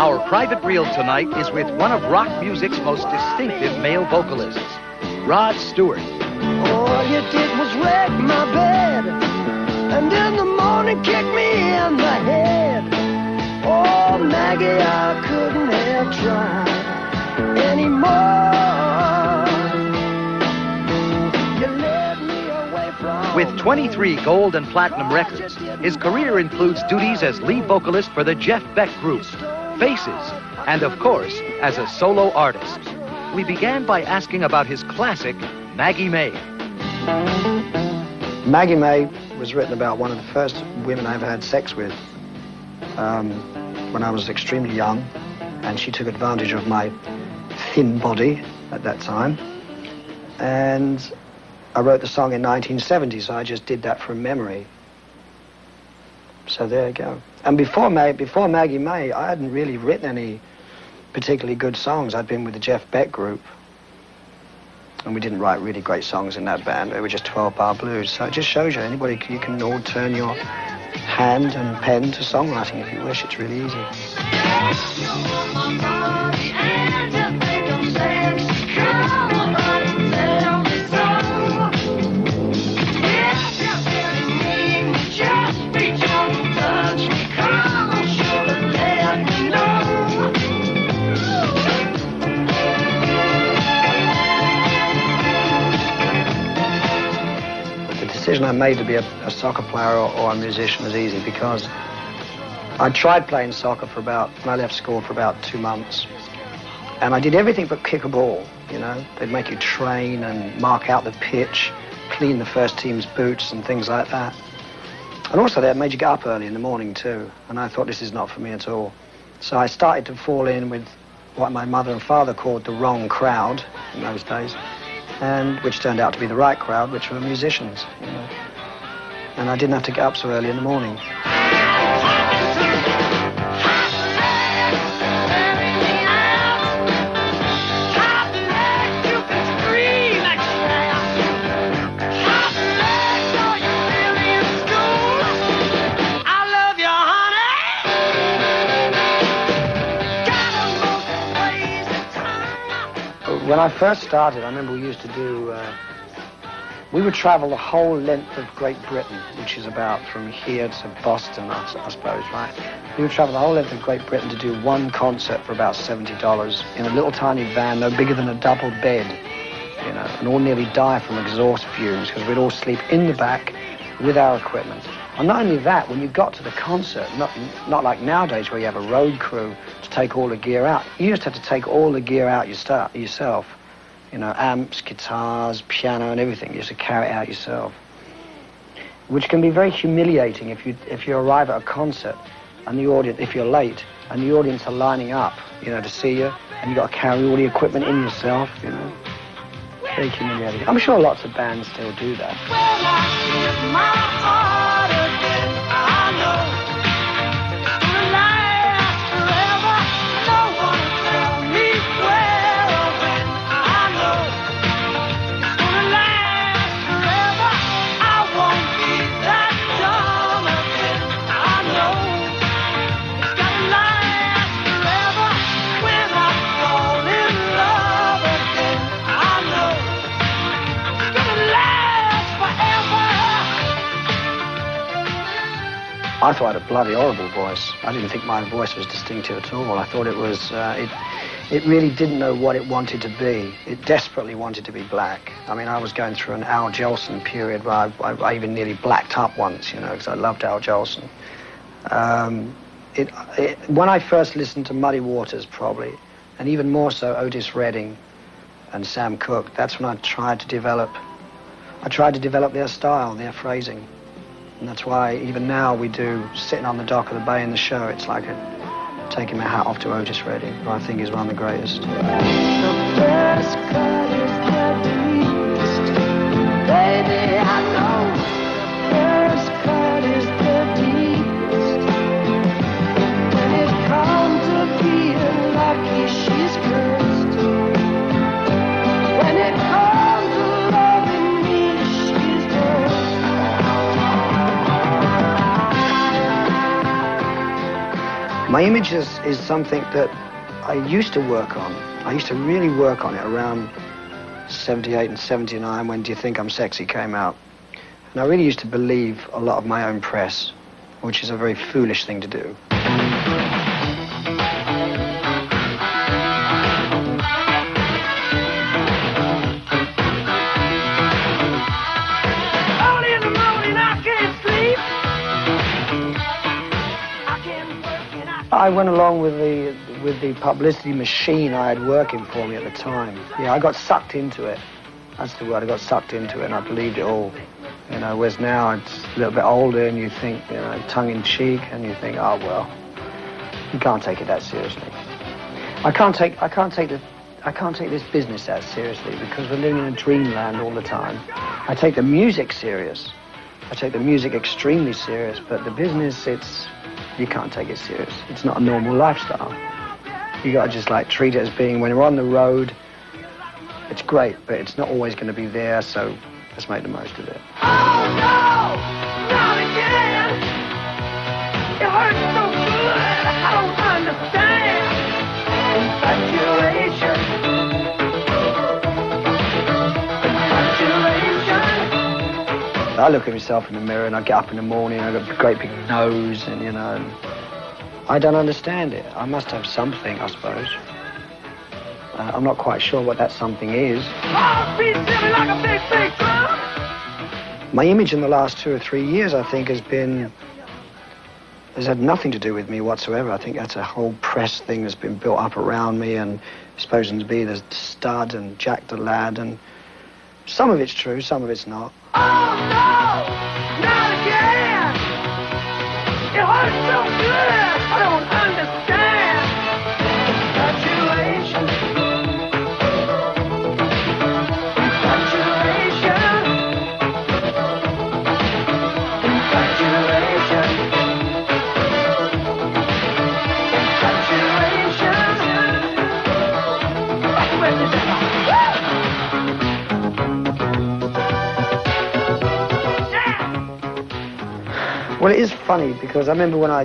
Our private reel tonight is with one of rock music's most distinctive male vocalists, Rod Stewart. All you did was wreck my bed, and in the morning kick me in the head. Oh, Maggie, I couldn't have tried anymore. You led me away from... With 23 gold and platinum records, his career includes duties as lead vocalist for the Jeff Beck Group, Faces, and of course, as a solo artist. We began by asking about his classic, Maggie May. Maggie May was written about one of the first women I ever had sex with when I was extremely young, and she took advantage of my thin body at that time. And I wrote the song in 1970, so I just did that from memory. So there you go. And before Maggie May, I hadn't really written any particularly good songs. I'd been with the Jeff Beck Group, and we didn't write really great songs in that band. They were just 12-bar blues. So it just shows you, you can all turn your hand and pen to songwriting if you wish. It's really easy. The decision I made to be a soccer player or a musician was easy because I tried playing soccer when I left school for about 2 months. And I did everything but kick a ball, you know. They'd make you train and mark out the pitch, clean the first team's boots and things like that. And also they made you get up early in the morning too. And I thought, this is not for me at all. So I started to fall in with what my mother and father called the wrong crowd in those days, and which turned out to be the right crowd, which were musicians, you know. And I didn't have to get up so early in the morning. When I first started, I remember we used to do, we would travel the whole length of Great Britain, which is about from here to Boston, I suppose, right? We would travel the whole length of Great Britain to do one concert for about $70 in a little tiny van, no bigger than a double bed, you know, and all nearly die from exhaust fumes because we'd all sleep in the back with our equipment. And not only that, when you got to the concert, not like nowadays where you have a road crew to take all the gear out, you used to have to take all the gear out yourself. You know, amps, guitars, piano and everything. You used to carry it out yourself. Which can be very humiliating if you arrive at a concert and the audience, if you're late, and the audience are lining up, you know, to see you, and you've got to carry all the equipment in yourself, you know. Very humiliating. I'm sure lots of bands still do that. Well, I give my heart again. I know it's gonna last forever. No one will tell me where or when. I know it's gonna last forever. I won't be that dumb again. I know it's gonna last forever when I fall in love again. I know it's gonna last forever. I thought I had a bloody horrible voice. I didn't think my voice was distinctive at all. I thought it was, it really didn't know what it wanted to be. It desperately wanted to be black. I mean, I was going through an Al Jolson period where I even nearly blacked up once, you know, because I loved Al Jolson. When I first listened to Muddy Waters, probably, and even more so Otis Redding and Sam Cooke, that's when I tried to develop their style, their phrasing. And that's why even now we do Sitting on the Dock of the Bay in the show. It's like taking my hat off to Otis Redding, who I think is one of the greatest. The first cut is the least. Baby, I know the first cut is the deepest. When it comes to being lucky, she's cursed. When it comes to loving me, she's cursed. My image is something that I used to work on. I used to really work on it around 78 and 79 when Do You Think I'm Sexy came out. And I really used to believe a lot of my own press, which is a very foolish thing to do. Early in the morning, I can't sleep. I can't work and I went along with the publicity machine I had working for me at the time. Yeah, I got sucked into it. That's the word. I got sucked into it, and I believed it all. You know, whereas now it's a little bit older, and you think, you know, tongue-in-cheek, and you think, oh well, you can't take it that seriously. I can't take this business that seriously because we're living in a dreamland all the time. I take the music serious. I take the music extremely serious, but the business, you can't take it serious. It's not a normal lifestyle. You gotta just like treat it as being, when we're on the road, it's great, but it's not always going to be there, so let's make the most of it. Oh no, not again. It hurts so good, I don't understand. Infatuation. I look at myself in the mirror and I get up in the morning, I've got a great big nose, and you know, I don't understand it. I must have something, I suppose. I'm not quite sure what that something is. Oh, beat silly like a big, big drum. My image in the last 2 or 3 years, I think, has had nothing to do with me whatsoever. I think that's a whole press thing that's been built up around me and supposing to be the stud and Jack the Lad, and some of it's true, some of it's not. Oh no, not again. It hurts so good, I don't understand. Infatuation. Well, it is funny because I remember when I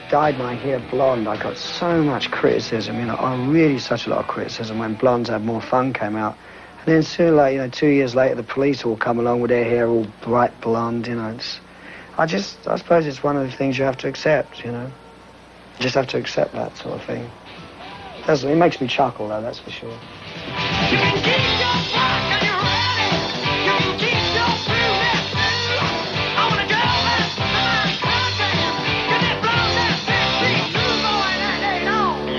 dyed my hair blonde, I got so much criticism. You know, really such a lot of criticism when Blondes Have More Fun came out. And then soon, like, you know, 2 years later, the police all come along with their hair all bright blonde. You know, I suppose it's one of the things you have to accept. You know, you just have to accept that sort of thing. It makes me chuckle, though. That's for sure. You can keep your rock and you're ready. You can keep your feeling. I wanna go back to my country. Get that blown that 52 going and ain't on.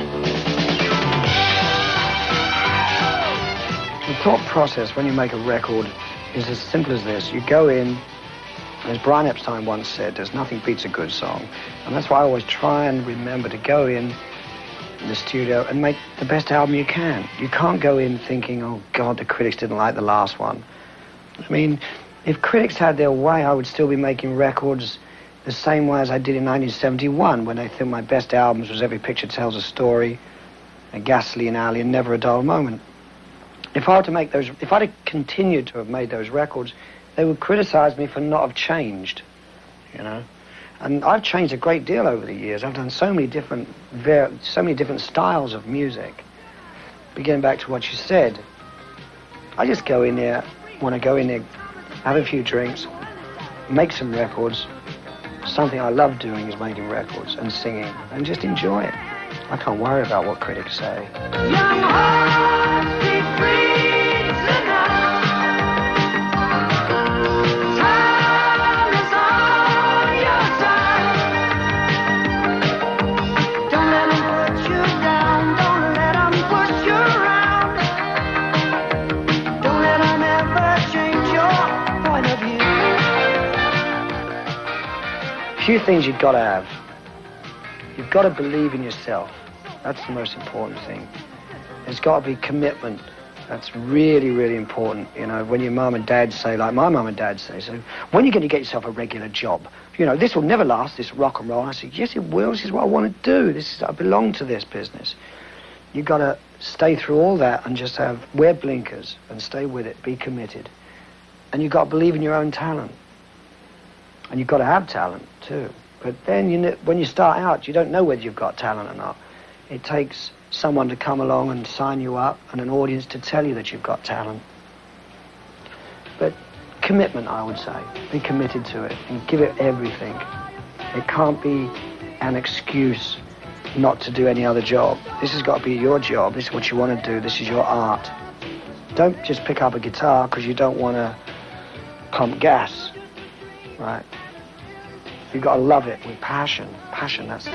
The thought process when you make a record is as simple as this. You go in, as Brian Epstein once said, there's nothing beats a good song. And that's why I always try and remember to go in the studio and make the best album you can. You can't go in thinking, oh God, the critics didn't like the last one. I mean, if critics had their way, I would still be making records the same way as I did in 1971, when they think my best albums was Every Picture Tells a Story, and Gasoline Alley, and Never a Dull Moment. If I'd have continued to have made those records, they would criticize me for not have changed, you know. And I've changed a great deal over the years. I've done so many different styles of music. Beginning back to what you said, I just go in there, want to go in there, have a few drinks, make some records. Something I love doing is making records and singing, and just enjoy it. I can't worry about what critics say. Young hearts beat free tonight. Time is on your side. Don't let them put you down. Don't let them push you around. Don't let them ever change your point of view. A few things you've got to have. You've got to believe in yourself. That's the most important thing. There's got to be commitment. That's really, really important. You know, when your mum and dad say, like my mum and dad say, so when are you going to get yourself a regular job? You know, this will never last, this rock and roll. And I said, yes, it will. This is what I want to do. I belong to this business. You've got to stay through all that and just wear blinkers and stay with it, be committed. And you've got to believe in your own talent. And you've got to have talent, too. But then, when you start out, you don't know whether you've got talent or not. It takes someone to come along and sign you up, and an audience to tell you that you've got talent. But commitment, I would say. Be committed to it and give it everything. It can't be an excuse not to do any other job. This has got to be your job. This is what you want to do. This is your art. Don't just pick up a guitar because you don't want to pump gas, right? You've got to love it with passion. Passion, that's it.